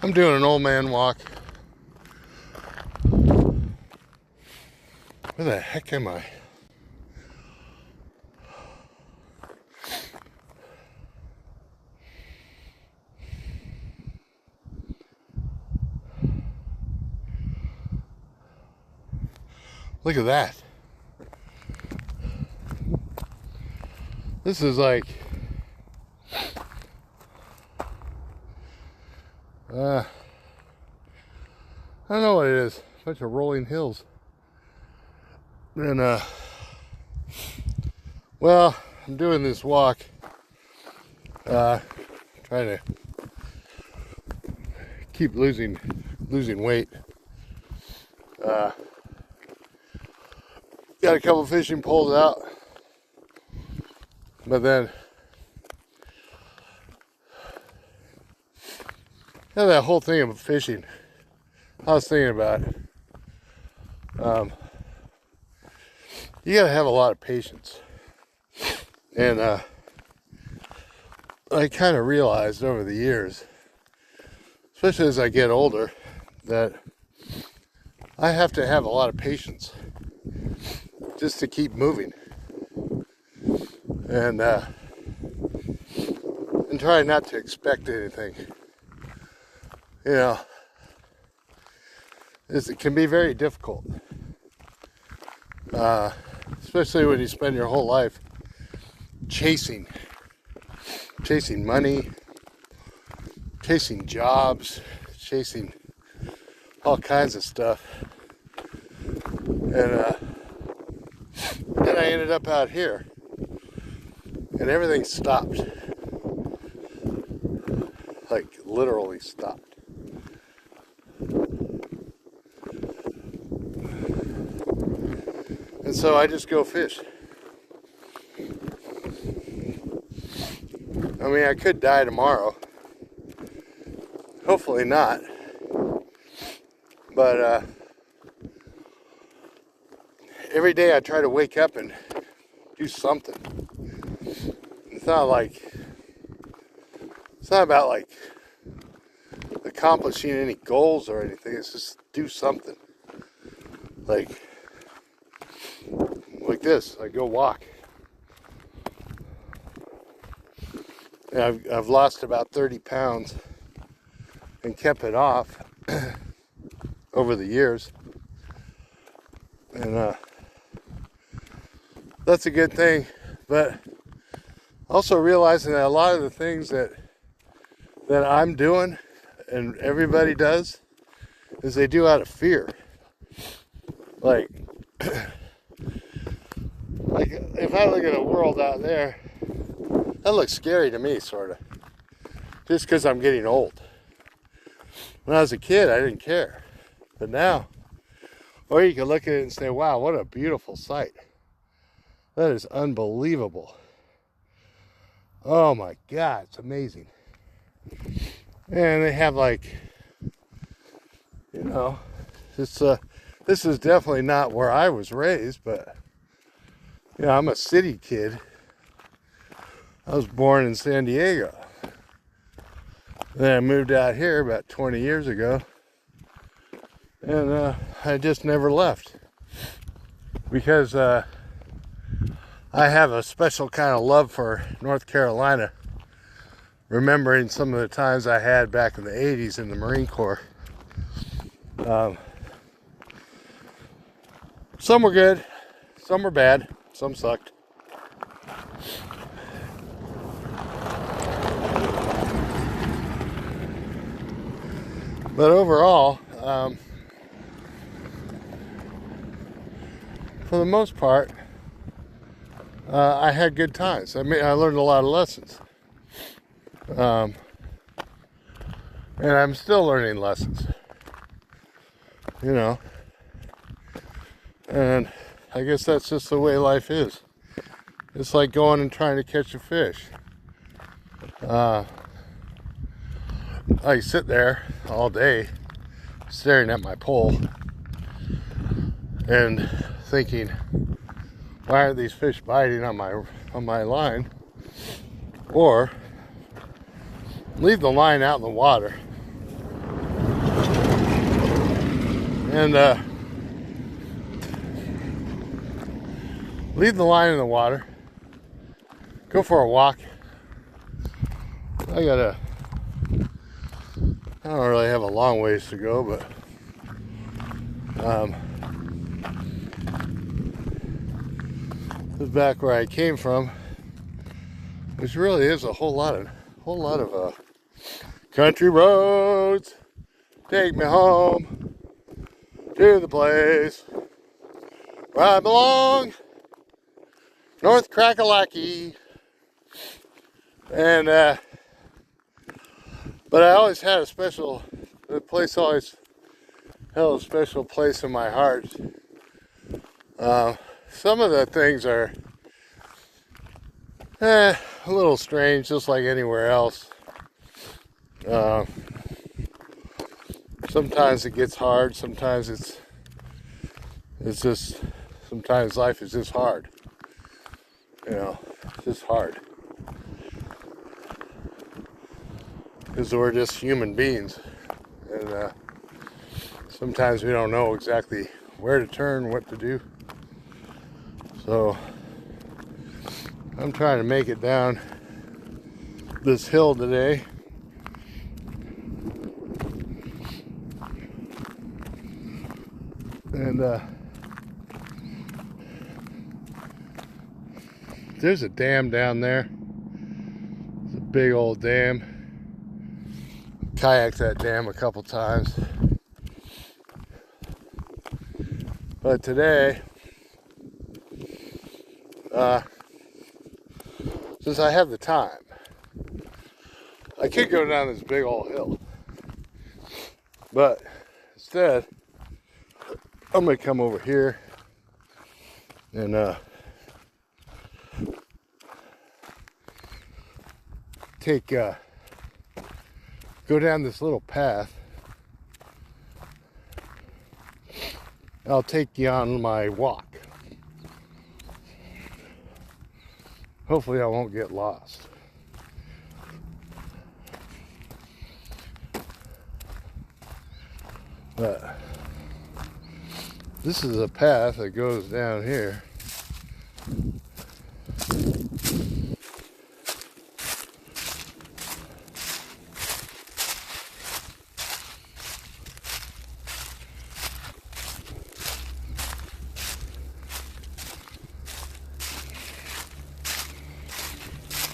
I'm doing an old man walk. Where the heck am I? Look at that. This is like I don't know what it is. A bunch of rolling hills. And well, I'm doing this walk, trying to keep losing weight. Got a couple fishing poles out, but then that whole thing of fishing, I was thinking about it. You gotta have a lot of patience, and I kind of realized over the years, especially as I get older, that I have to have a lot of patience just to keep moving, and try not to expect anything. You know, it can be very difficult, especially when you spend your whole life chasing money, chasing jobs, chasing all kinds of stuff. And then I ended up out here, and everything stopped. Like, literally stopped. And so I just go fish. I mean, I could die tomorrow. Hopefully not. But every day I try to wake up and do something. It's not about like accomplishing any goals or anything. It's just do something. Like this, I go walk. And I've lost about 30 pounds and kept it off over the years. And that's a good thing. But also realizing that a lot of the things that I'm doing and everybody does is they do out of fear. Like if I look at a world out there, that looks scary to me, sort of. Just because I'm getting old. When I was a kid, I didn't care. But now, or you can look at it and say, wow, what a beautiful sight. That is unbelievable. Oh my God, it's amazing. And they have like, you know, this is definitely not where I was raised, but you know, I'm a city kid. I was born in San Diego. Then I moved out here about 20 years ago. And I just never left. Because I have a special kind of love for North Carolina. Remembering some of the times I had back in the 80s in the Marine Corps. Some were good, some were bad, some sucked. But overall, for the most part, I had good times. I mean, I learned a lot of lessons. And I'm still learning lessons. You know. And I guess that's just the way life is. It's like going and trying to catch a fish. I sit there all day staring at my pole and thinking, why aren't these fish biting on my line? Or leave the line out in the water And leave the line in the water. Go for a walk. I don't really have a long ways to go, but this is back where I came from, which really is a whole lot of country roads. Take me home to the place where I belong, North Crackalacky. And but I always had the place always held a special place in my heart. Some of the things are a little strange, just like anywhere else. Sometimes it gets hard. Sometimes sometimes life is just hard. It's just hard. Because we're just human beings. And sometimes we don't know exactly where to turn, what to do. So I'm trying to make it down this hill today. And there's a dam down there. It's a big old dam. Kayaked that dam a couple times. But today, since I have the time, I could go down this big old hill. But instead, I'm gonna come over here and go down this little path. I'll take you on my walk. Hopefully I won't get lost. But this is a path that goes down here.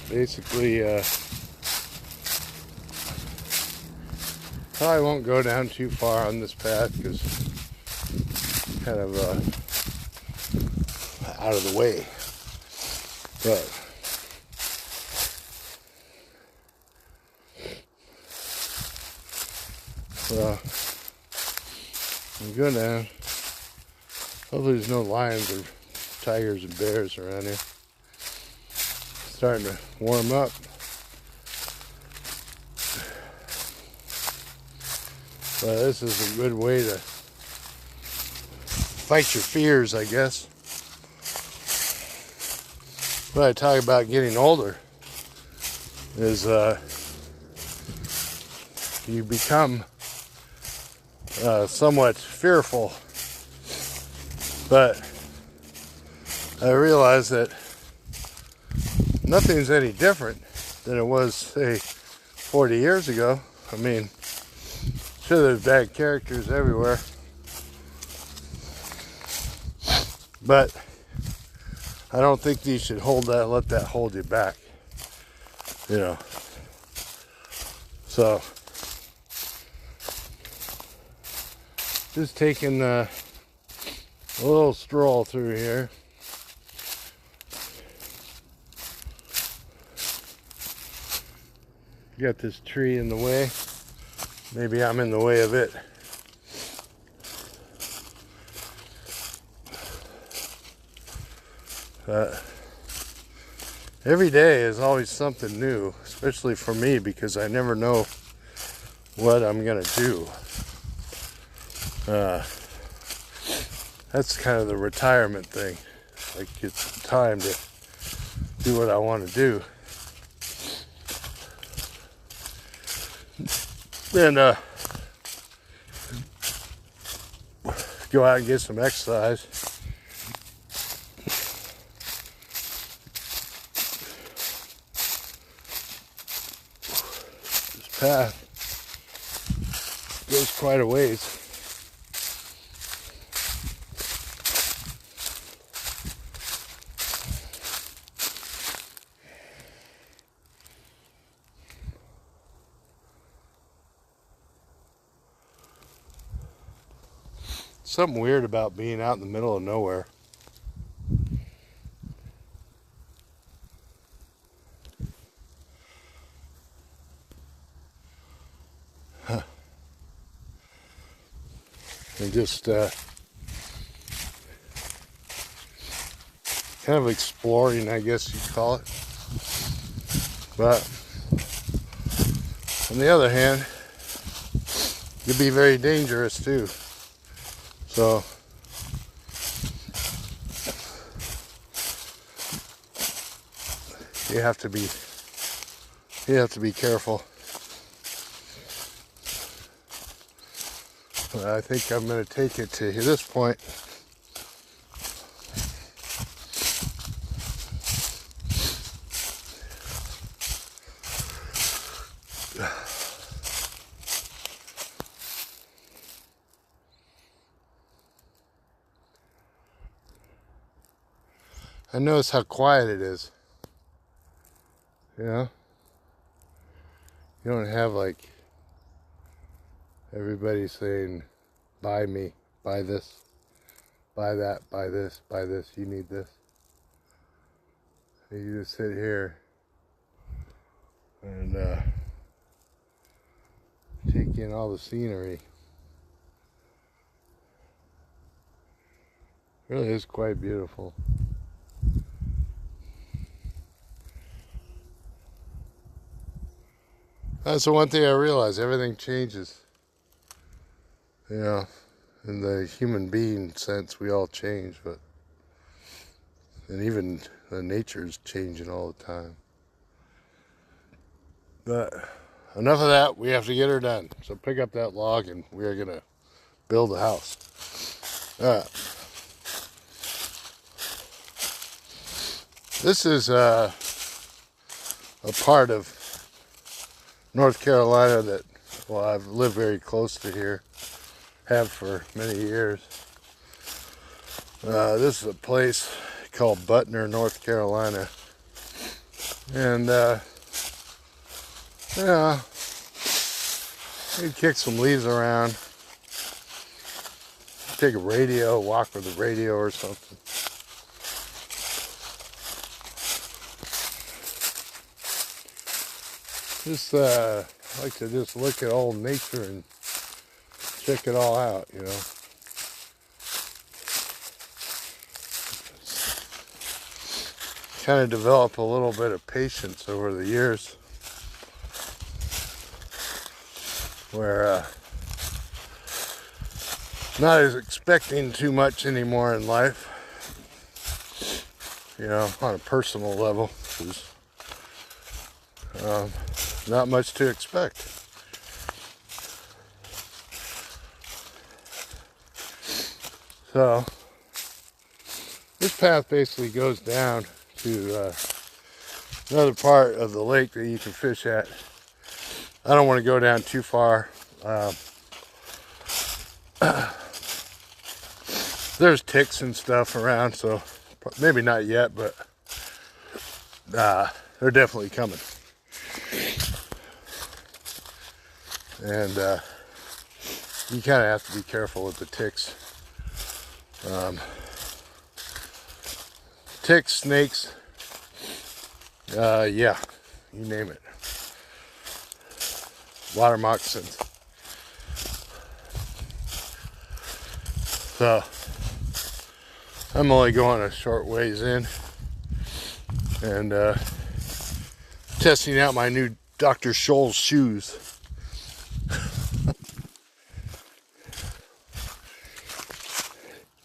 Basically, probably won't go down too far on this path because it's kind of out of the way. But I'm going down. Hopefully there's no lions or tigers and bears around here. Starting to warm up. But this is a good way to fight your fears, I guess. What I talk about getting older is you become somewhat fearful. But I realize that nothing's any different than it was, say, 40 years ago. I mean, sure, there's bad characters everywhere, but I don't think you should let that hold you back, So, just taking a little stroll through here. Got this tree in the way. Maybe I'm in the way of it. Every day is always something new, especially for me, because I never know what I'm gonna do. That's kind of the retirement thing. Like, it's time to do what I want to do. And go out and get some exercise. This path goes quite a ways. Something weird about being out in the middle of nowhere. Huh. And just kind of exploring, I guess you'd call it. But on the other hand, it could be very dangerous too. So you have to be careful. But I think I'm going to take it to this point. I notice how quiet it is. You know? You don't have like everybody saying, buy me, buy this, buy that, buy this, buy this, you need this. And you just sit here and take in all the scenery. It really is quite beautiful. That's the one thing I realize, everything changes. You know, in the human being sense, we all change, and even the nature's changing all the time. But enough of that, we have to get her done. So pick up that log and we are gonna build a house. Alright. This is a part of North Carolina that, well, I've lived very close to here, have for many years. This is a place called Butner, North Carolina. And, yeah, you kick some leaves around, take a radio, walk with a radio or something. Just like to just look at old nature and check it all out, you know. Kind of develop a little bit of patience over the years, where not as expecting too much anymore in life, you know, on a personal level. Not much to expect. So this path basically goes down to another part of the lake that you can fish at. I don't want to go down too far. There's ticks and stuff around, so maybe not yet, but they're definitely coming. And you kind of have to be careful with the ticks. Ticks, snakes, yeah, you name it. Water moccasins. So I'm only going a short ways in and testing out my new Dr. Scholl's shoes.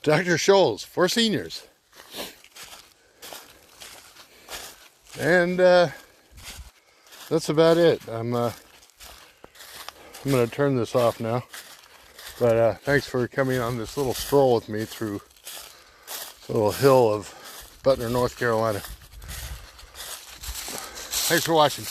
Dr. Scholl's for seniors. And that's about it. I'm going to turn this off now. But thanks for coming on this little stroll with me through this little hill of Butner, North Carolina. Thanks for watching.